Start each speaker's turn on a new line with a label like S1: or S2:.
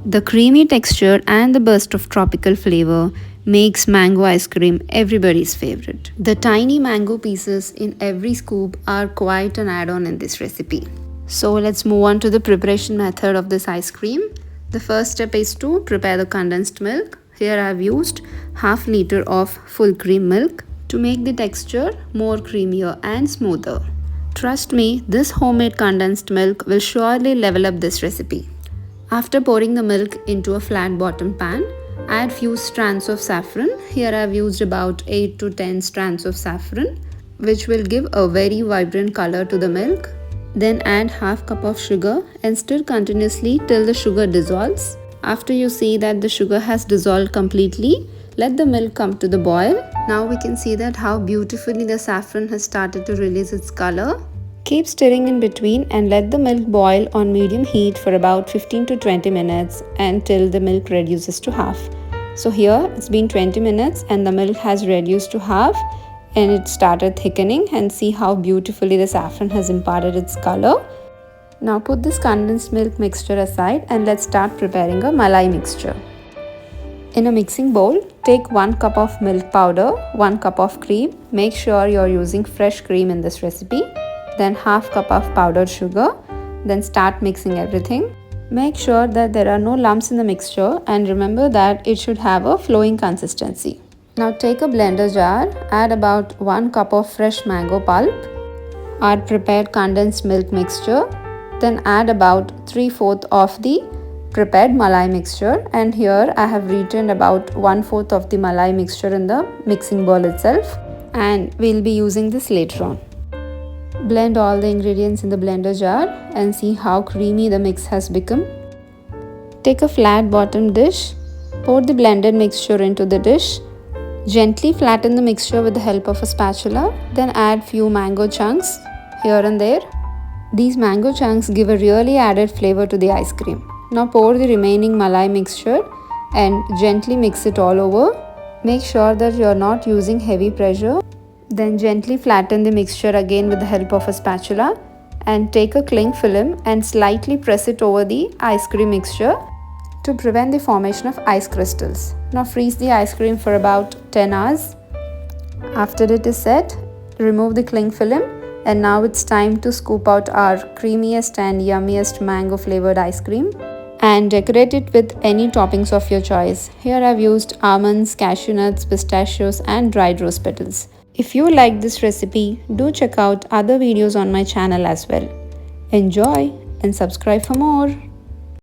S1: The creamy texture and the burst of tropical flavor makes mango ice cream everybody's favorite. The tiny mango pieces in every scoop are quite an add-on in this recipe. So let's move on to the preparation method of this ice cream. The first step is to prepare the condensed milk. Here I have used half liter of full cream milk to make the texture more creamier and smoother. Trust me, this homemade condensed milk will surely level up this recipe. After pouring the milk into a flat bottom pan, add few strands of saffron. Here I have used about 8 to 10 strands of saffron, which will give a very vibrant color to the milk. Then add half cup of sugar and stir continuously till the sugar dissolves. After you see that the sugar has dissolved completely, let the milk come to the boil. Now we can see that how beautifully the saffron has started to release its color. Keep stirring in between and let the milk boil on medium heat for about 15 to 20 minutes until the milk reduces to half. So here it's been 20 minutes and the milk has reduced to half and it started thickening, and see how beautifully the saffron has imparted its color. Now put this condensed milk mixture aside and let's start preparing a malai mixture. In a mixing bowl, take 1 cup of milk powder, 1 cup of cream. Make sure you're using fresh cream in this recipe. Then half cup of powdered sugar. Then start mixing everything. Make sure that there are no lumps in the mixture and remember that it should have a flowing consistency. Now take a blender jar, add about 1 cup of fresh mango pulp, add prepared condensed milk mixture, then add about 3/4 of the prepared malai mixture, and here I have retained about 1/4 of the malai mixture in the mixing bowl itself, and we'll be using this later on. Blend all the ingredients in the blender jar and see how creamy the mix has become. Take a flat bottom dish, pour the blended mixture into the dish. Gently flatten the mixture with the help of a spatula, then add few mango chunks here and there. These mango chunks give a really added flavor to the ice cream. Now pour the remaining malai mixture and gently mix it all over. Make sure that you are not using heavy pressure. Then gently flatten the mixture again with the help of a spatula and take a cling film and slightly press it over the ice cream mixture to prevent the formation of ice crystals. Now freeze the ice cream for about 10 hours. After it is set, remove the cling film, and now it's time to scoop out our creamiest and yummiest mango flavored ice cream and decorate it with any toppings of your choice. Here I've used almonds, cashew nuts, pistachios and dried rose petals. If you like this recipe, do check out other videos on my channel as well. Enjoy and subscribe for more.